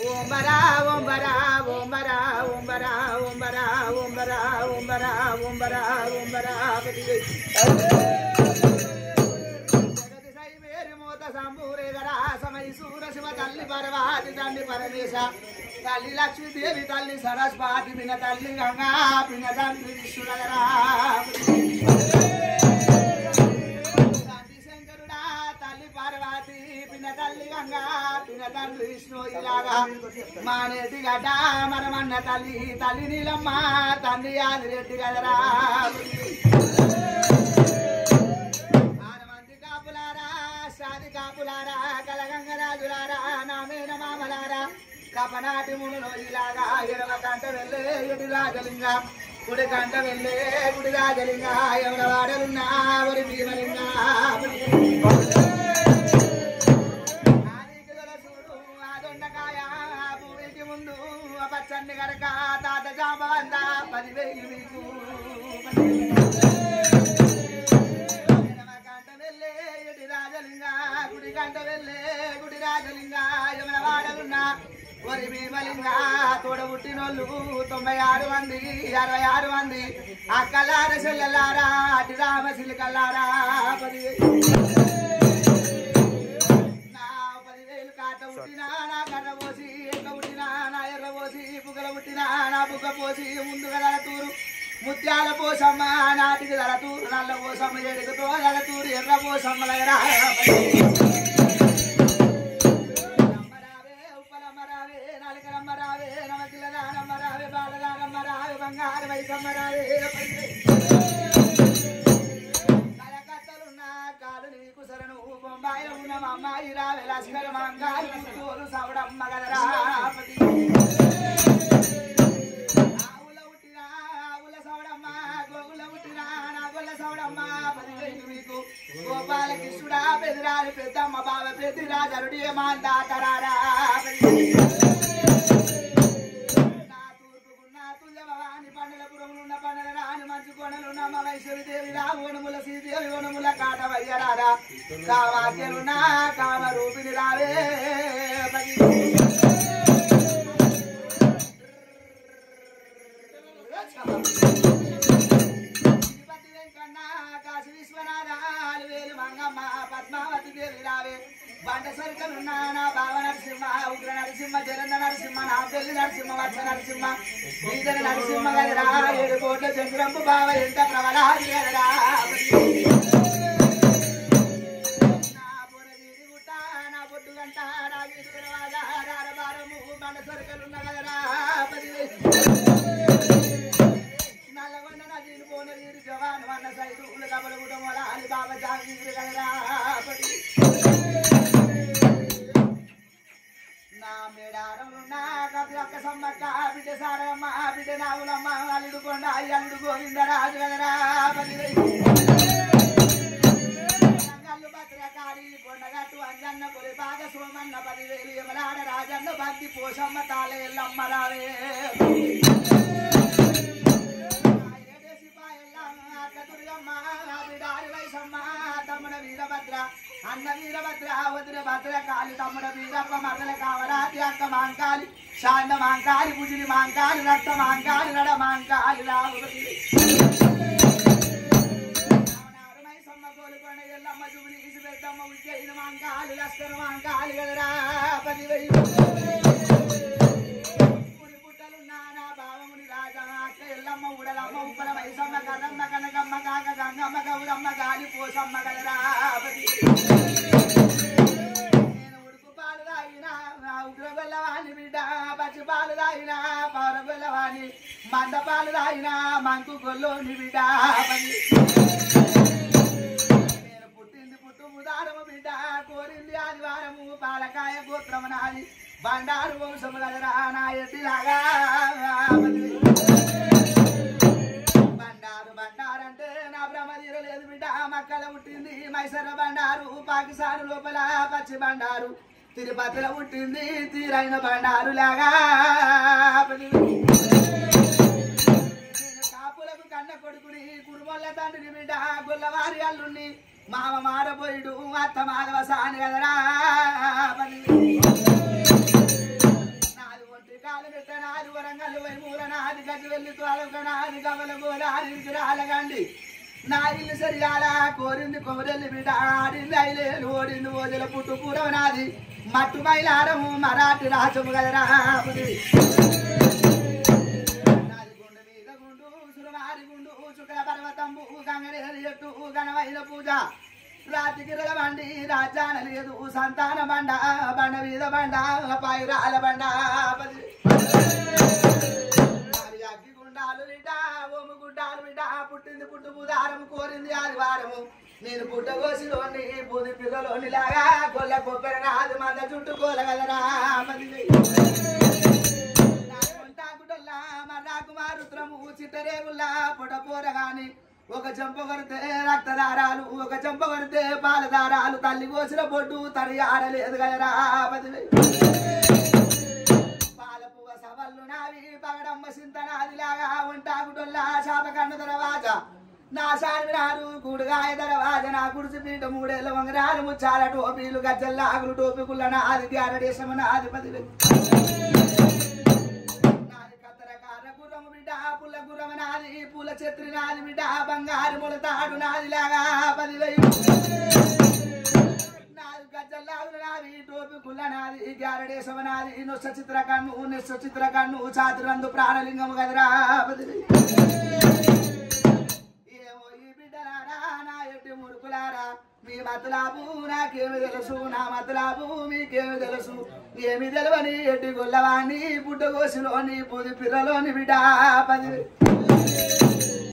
ఓంబరా ఓంబరా ఓంబరా ఓంబరా ఓంబరా ఓంబరా ఓంబరా ఓంబరా ఓంబరా తల్లి పర్వాతి తల్లి పరమేశ తల్లి లక్ష్మీదేవి తల్లి సరస్వతి పిన తల్లి గంగా పిన తండ్రి విష్ణునగరా తండ్రి శంకరుడా తల్లి పార్వతి పిన తల్లి గంగా పిన తండ్రి విష్ణు ఇలాగా మానేటి గడ్డ మనమన్న తల్లి తల్లి నీలమ్మ తండ్రి ఆదిరెడ్డి గదరా కాపులారా కలగంగరాజులారా నామేన మామలారా కపనాటి మునులో ఇలాగా ఎడమ కంట వెళ్ళే ఎడి రాజలింగ కుడి కంట వెళ్ళే గుడి రాజలింగ ఎవడ వాడలున్నా ఒరి భీమలింగ చూడు ఆ దొండకాయ భూమికి ముందు పచ్చండి గరక తాత జాంబవంద 10,000 మీకు గుడి గంట వెళ్ళే గుడి రాజలింగ యమన వాడలున్నా ఒరి భీమలింగ తోడబుట్టినోళ్ళు 96 మంది 66 మంది అక్కలార చెల్లెలారా అటి రామ సిలికల్లారా 10,000 కాట పుట్టినా నా కర్ర పోసి ఎక్క పుట్టినా నా ఎర్ర పోసి బుగ్గల పుట్టినా నా బుగ్గ పోసి ముందుగా తూరు ముత్యాల పోసమ్మ నాటికి దళతూరు నల్ల పోసమ్మ ఎడుగుతో దళతూరు ఎర్ర పోసమ్మ రమ్మరావే ఉప్పలమ్మరావే నాలుకలమ్మరావే నమకిల్లదానమ్మరావే బాలదానమ్మరావే బంగారు వైసమ్మరావే కలకత్తలున్నా కాలు నీకు సరను బొంబాయిలో ఉన్న మా అమ్మాయి రావే లక్ష్మణ మంగారు తోలు సవడమ్మ గదరా గోపాలకృష్ణుడా పెదిరాలి పెద్దమ్మ బావ పెద్దిరాజరుడి మాందాతరారా నా తూర్పుకున్న తుల్యభవాని పండలపురములున్న పండల రాని మంచు కొండలున్న మహేశ్వరిదేవి ఓనముల శ్రీదేవి ఓనముల కాటవయ్యరారా కావాక్యలున్న కామరూపిణి రావే పద్మావతి దేవి రావే బండ సరికలున్నా నా బావ నరసింహ ఉగ్ర నరసింహ జలంధ నరసింహ నా పెళ్లి నరసింహ వర్ష నరసింహ ఈదర నరసింహ గదరా 7 కోట్ల చంద్రంపు బావ ఎంత ప్రబలాది గదరా నా పొరగీడి గుట్ట నా పొట్టు గంట నా గీతురవాద రారబారము బండ సరికలున్న గదరా 10,000 నల్లగొండ నదీని పోనీరు జవాన్ వన్న సైదు కబల గుటమోల అలి బాబా జాంగీరు గదరా నా మేడారంలో కక్క సమ్మక్క బిడ్డ సారమ్మ బిడ్డ నాగులమ్మ అల్లుడు కొండ అల్లుడు గోవిందరాజు గదరా 10,000 భద్రకాళి కొండగట్టు అంజన్న కొలి బాగ సోమన్న 10,000 యమలాడ రాజన్న బంతి పోషమ్మ తాళే ఎల్లమ్మ రావే తమ్ముడ వీరభద్ర అన్న వీరభద్ర వదిన భద్ర కాలి తమ్ముడ వీరప్ప మరదల కావరాది అక్క మాంకాలి శాంత మాంకాలి భుజుని మాంకాలి రక్త మాంకాలి నడ మాంకాలి రావుమై కోలుకొండ ఎల్లమ్మ జుబులి ఇసు పెద్దమ్మ ఉజ్జయిన మాంకాలి లస్కర్ మాంకాలి గదరా 10,000 పుట్టలున్నా నా బావముని రాజా అక్క ఎల్లమ్మ ఉడలమ్మ ఉప్పల వైసమ్మ కదమ్మ కనకమ్మ కాక గంగమ్మ గౌరమ్మ గాలి పోసమ్మ గదరా 10,000 నేను ఉడుకు పాలు తాగినా ఉగ్ర బెల్లవాణి బిడ్డ పచ్చి పాలు తాగినా పౌర బెల్లవాణి మంద పాలు తాగినా మంకు గొల్లోని బిడ్డ 10,000 నేను పుట్టింది పుట్టు ముదారము బిడ్డ కోరింది ఆదివారము పాలకాయ గోత్రము నాది బండారు వంశము గదరా నా ఎట్టిలాగా బండారంటే నా బ్రహ్మ తీరలేదు బిడ్డ మక్కల పుట్టింది మైసర బండారు పాకిస్తాన్ లోపల పచ్చి బండారు తిరుపతిలో పుట్టింది తీరైన బండారు లాగా నేను కాపులకు కన్న కొడుకుని కురుమల్ల తండ్రిని బిడ్డ గొల్లవారి అల్లుని మామ మారబోయిడు అత్త మాధవ సాని కదరా నాది ఒంటి కాలు పెట్ట నాది వరంగల్ వైమూల నాది గడ్డి వెళ్ళి తోలక నాది కవల గోలాది రాలగండి నా ఇల్లు సరిగాల కోరింది కొమరెల్లి బిడ్డ ఆడింది ఐలేలు ఓడింది ఓజల పుట్టు పూరవ నాది మట్టు మైలారము మరాఠీ రాజము కదరా నాది గుండు మీద గుండు సురమారి గుండు చుక్కల పర్వతంబు గంగరేలు ఎట్టు గణమైన పూజ రాతికిరల బండి రాజాన లేదు సంతాన బండ బండ మీద బండ పైరాల బండ అగ్గి గుండాలు బిడ్డ ఓము గుడ్డాలు బిడ్డ పుట్టింది పుట్టు బుధారము కోరింది ఆదివారము నేను పుట్టగోసిలోని బూది పిల్లలోని లాగా కొల్ల కొబ్బరి నాది మంద చుట్టుకోల కదరా గుడ్డల్లా మర్రాకు మారుత్రము చిట్టరేవుల్లా పొడపోర గాని ఒక చెంప కొడితే రక్తదారాలు ఒక చెంప కొడితే పాలదారాలు తల్లి కోసిన పొడ్డు తరి ఆడలేదు కదరా పాలపువ్వ సవళ్ళు నావి పగడమ్మ సింత నాదిలాగా ఉంటాకుటొల్లా శాప కన్ను దరవాజ నా సారినారు కూడుగాయ దరవాజ నా కుడిసి పీట మూడేళ్ళ వంగరాలు ముచ్చాల టోపీలు గజ్జల్లా ఆగులు టోపీ కుల్ల నాది గ్యారడేశమ నాది పదివే గుర్రము బిడ్డ పుల్ల గుర్రమ నాది పూల చెత్రి నాది బిడ్డ బంగారు మొలతాడు నాది లాగా 10,000 నాది గజ్జల్లాగులు నాది టోపి కుల్ల నాది గ్యారడేశమ నాది నొస్స చిత్ర కన్ను చాతురందు ప్రాణలింగము కదరా 10,000 ఏమో ఈ బిడ్డలారా నా ఎట్టి ముడుకులారా మీ మతలాబు నాకేమి తెలుసు నా మతలాబు మీకేమి తెలుసు ఏమి తెలవని ఎడ్డి గొల్లవాణి పుట్టగోసిలోని పొది పిల్లలోని బిడ్డ 10